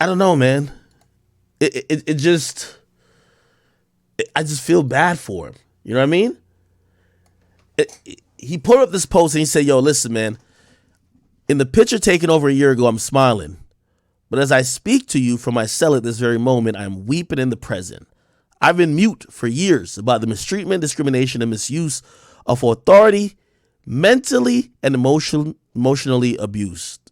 I don't know, man. I just feel bad for him. You know what I mean? He put up this post and he said, "Yo, listen, man. In the picture taken over a year ago, I'm smiling. But as I speak to you from my cell at this very moment, I'm weeping in the present. I've been mute for years about the mistreatment, discrimination, and misuse of authority, mentally and emotionally abused.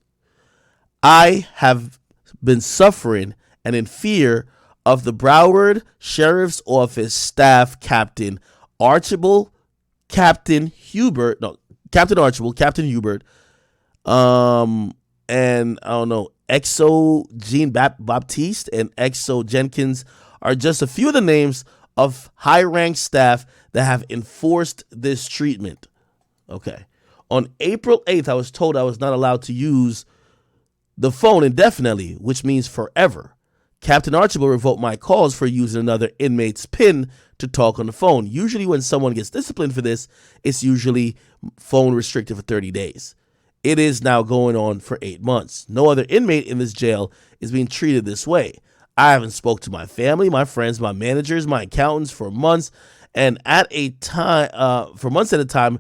I have been suffering and in fear of the Broward Sheriff's Office staff captain Archibald, Captain Hubert, no, Captain Archibald, Captain Hubert, and I don't know, Exo Jean Baptiste and Exo Jenkins are just a few of the names of high-ranked staff that have enforced this treatment." Okay. On April 8th, I was told I was not allowed to use the phone indefinitely, which means forever. Captain Archibald revoked my calls for using another inmate's PIN to talk on the phone. Usually when someone gets disciplined for this, it's usually phone restricted for 30 days. It is now going on for 8 months. No other inmate in this jail is being treated this way. I haven't spoke to my family, my friends, my managers, my accountants for months, and for months at a time,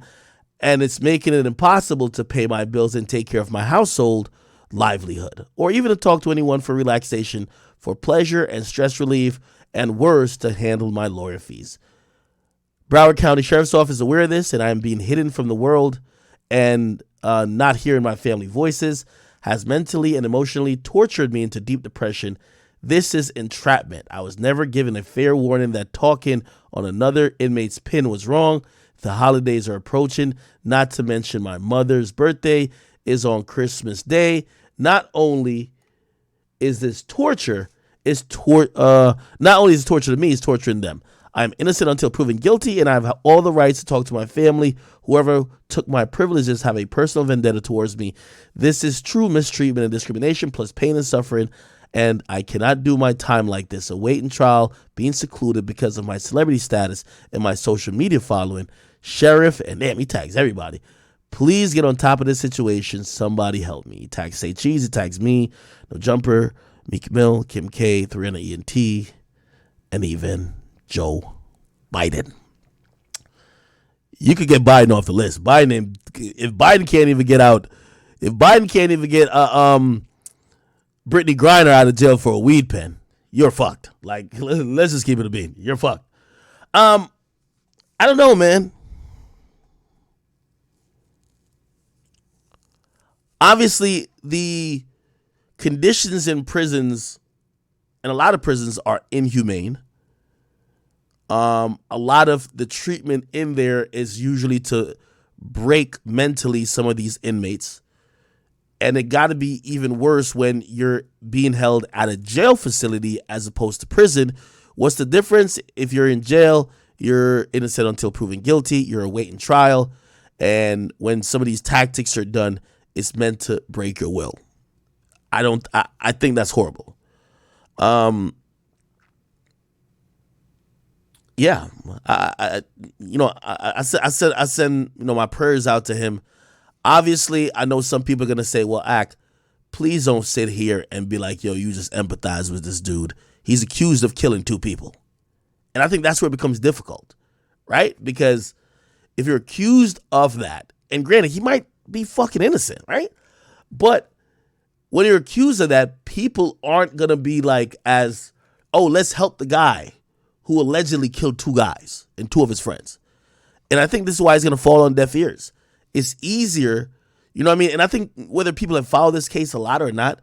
and it's making it impossible to pay my bills and take care of my household livelihood, or even to talk to anyone for relaxation, for pleasure and stress relief, and worse, to handle my lawyer fees. Broward County Sheriff's Office is aware of this, and I am being hidden from the world and not hearing my family voices has mentally and emotionally tortured me into deep depression. This is entrapment. I was never given a fair warning that talking on another inmate's PIN was wrong. The holidays are approaching, not to mention my mother's birthday is on Christmas Day. Not only is this torture, not only is it torture to me, it's torturing them. I am innocent until proven guilty, and I have all the rights to talk to my family. Whoever took my privileges have a personal vendetta towards me. This is true mistreatment and discrimination, plus pain and suffering, and I cannot do my time like this, awaiting trial, being secluded because of my celebrity status and my social media following. Sheriff, and damn, he tags everybody. Please get on top of this situation. Somebody help me. He tags Say Cheese, he tags me, No Jumper, Meek Mill, Kim K, 300 ENT, and even Joe Biden. You could get Biden off the list. If Biden can't even get Brittany Griner out of jail for a weed pen, you're fucked. Like, let's just keep it a bean. You're fucked. I don't know, man. Obviously, the conditions in prisons, and a lot of prisons, are inhumane. A lot of the treatment in there is usually to break mentally some of these inmates. And it got to be even worse when you're being held at a jail facility as opposed to prison. What's the difference? If you're in jail, you're innocent until proven guilty. You're awaiting trial. And when some of these tactics are done, it's meant to break your will. I think that's horrible. Yeah, I send my prayers out to him. Obviously, I know some people are gonna say, "Well, please don't sit here and be like, yo, you just empathize with this dude. He's accused of killing 2 people," and I think that's where it becomes difficult, right? Because if you're accused of that, and granted, he might be fucking innocent, right? But when you're accused of that, people aren't gonna be like, let's help the guy who allegedly killed 2 guys and 2 of his friends. And I think this is why it's going to fall on deaf ears. It's easier, you know what I mean? And I think whether people have followed this case a lot or not,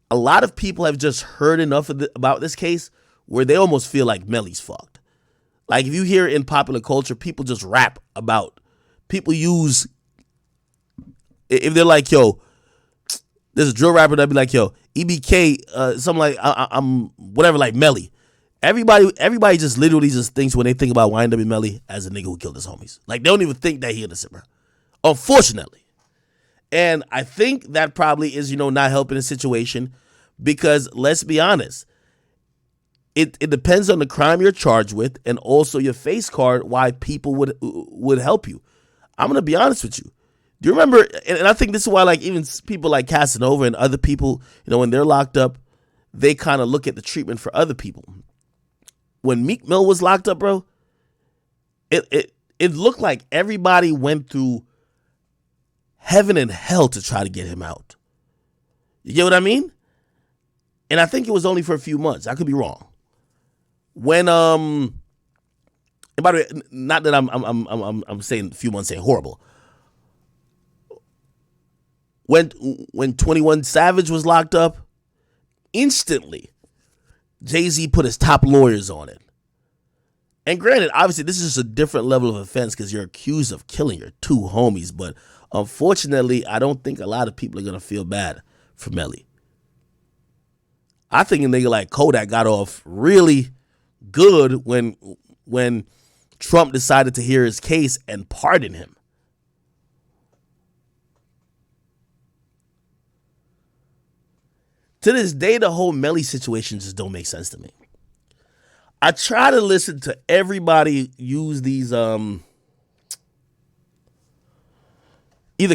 a lot of people have just heard enough about this case where they almost feel like Melly's fucked. Like, if you hear in popular culture, people just rap about, people use, if they're like, yo, there's a drill rapper that'd be like, yo, EBK, something like, I'm whatever, like Melly. Everybody just literally just thinks when they think about YNW Melly as a nigga who killed his homies. Like, they don't even think that he innocent, bro. Unfortunately. And I think that probably is, not helping the situation, because let's be honest, it depends on the crime you're charged with and also your face card why people would help you. I'm going to be honest with you. Do you remember? And I think this is why, like, even people like Casanova and other people, when they're locked up, they kind of look at the treatment for other people. When Meek Mill was locked up, bro, it looked like everybody went through heaven and hell to try to get him out. You get what I mean? And I think it was only for a few months. I could be wrong. When and by the way, not that I'm saying a few months ain't horrible. When 21 Savage was locked up, instantly Jay-Z put his top lawyers on it. And granted, obviously, this is just a different level of offense because you're accused of killing your two homies. But unfortunately, I don't think a lot of people are going to feel bad for Melly. I think a nigga like Kodak got off really good when Trump decided to hear his case and pardon him. To this day, the whole Melly situation just don't make sense to me. I try to listen to everybody use these either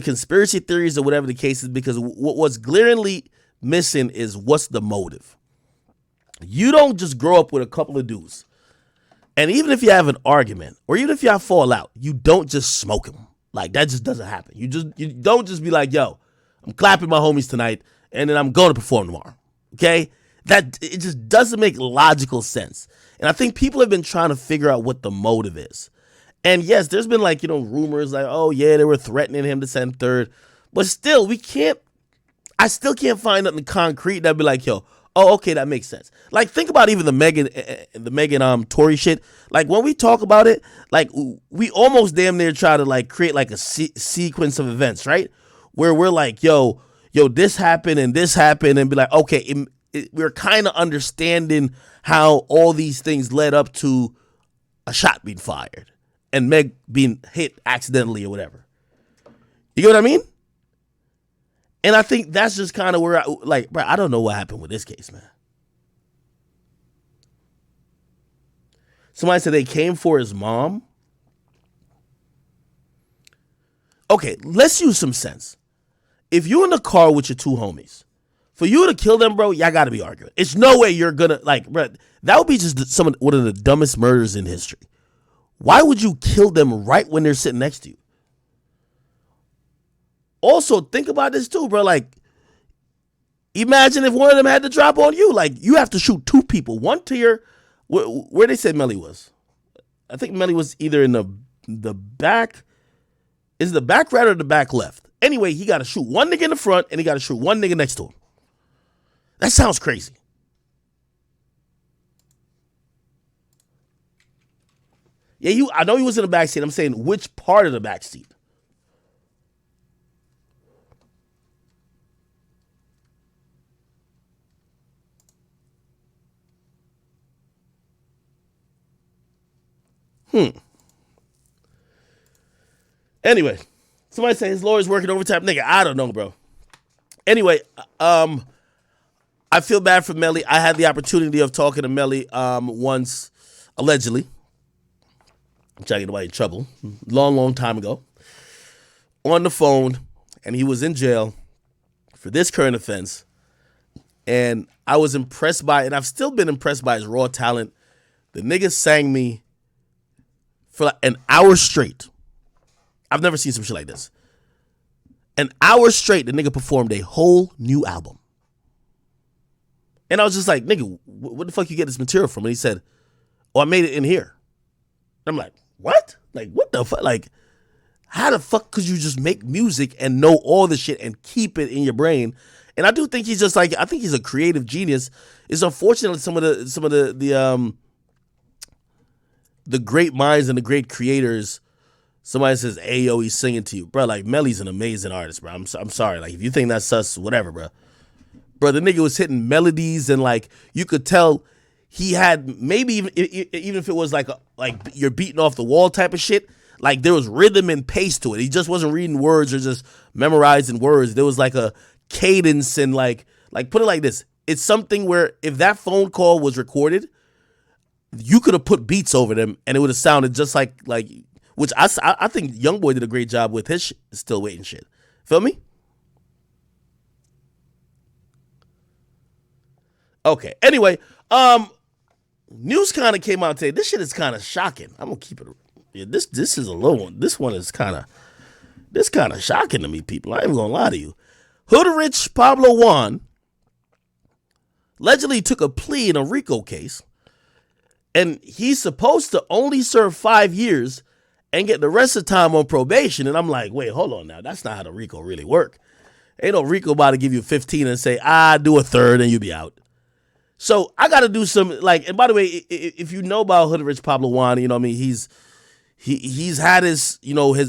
conspiracy theories or whatever the case is, because what's glaringly missing is what's the motive. You don't just grow up with a couple of dudes, and even if you have an argument or even if y'all fall out, you don't just smoke them. Like, that just doesn't happen. You don't just be like, yo, I'm clapping my homies tonight and then I'm going to perform tomorrow. Okay? That it just doesn't make logical sense. And I think people have been trying to figure out what the motive is. And yes, there's been like, rumors like, oh yeah, they were threatening him to send third. But still, I still can't find nothing concrete that'd be like, yo, oh, okay, that makes sense. Like, think about even the Megan Tory shit. Like, when we talk about it, like, we almost damn near try to like create like a sequence of events, right? Where we're like, yo, this happened and be like, okay, we're kind of understanding how all these things led up to a shot being fired and Meg being hit accidentally or whatever. You get what I mean? And I think that's just kind of where bro, I don't know what happened with this case, man. Somebody said they came for his mom. Okay, let's use some sense. If you're in the car with your two homies, for you to kill them, bro, y'all got to be arguing. It's no way you're going to, bro, that would be just one of the dumbest murders in history. Why would you kill them right when they're sitting next to you? Also, think about this too, bro. Like, imagine if one of them had to drop on you. Like, you have to shoot two people. One to your, where they said Melly was. I think Melly was either in the back. Is it the back right or the back left? Anyway, he got to shoot one nigga in the front and he got to shoot one nigga next to him. That sounds crazy. Yeah, I know he was in the back seat. I'm saying which part of the back seat? Anyway, somebody say his lawyer's working overtime. Nigga, I don't know, bro. Anyway, I feel bad for Melly. I had the opportunity of talking to Melly once, allegedly. I'm trying to get nobody in trouble. Long time ago. On the phone, and he was in jail for this current offense. And I was impressed by it, and I've still been impressed by his raw talent. The nigga sang me for like an hour straight. I've never seen some shit like this. An hour straight, the nigga performed a whole new album. And I was just like, nigga, what the fuck you get this material from? And he said, oh, I made it in here. I'm like, what? Like, what the fuck? Like, how the fuck could you just make music and know all the shit and keep it in your brain? And I do think he's just like, I think he's a creative genius. It's unfortunate some of the great minds and the great creators, somebody says, hey, yo, he's singing to you. Bro, like, Melly's an amazing artist, bro. I'm sorry. Like, if you think that's sus, whatever, bro. Bro, the nigga was hitting melodies and, like, you could tell he had maybe even if it was like you're beating off the wall type of shit, like, there was rhythm and pace to it. He just wasn't reading words or just memorizing words. There was, like, a cadence and, like put it like this. It's something where if that phone call was recorded, you could have put beats over them and it would have sounded just like which I think YoungBoy did a great job with his Still Waiting shit. Feel me? Okay. Anyway, news kind of came out today. This shit is kind of shocking. I'm gonna keep it. Yeah, this is a low one. This one is kind of shocking to me, people. I ain't gonna lie to you. Hood Rich Pablo Juan allegedly took a plea in a RICO case, and he's supposed to only serve 5 years and get the rest of the time on probation. And I'm like, wait, hold on now. That's not how the RICO really work. Ain't no RICO about to give you 15 and say, do a third and you be out. So I got to do some, like, and by the way, if you know about Hood Rich Pablo Juan, you know what I mean, he's had his, his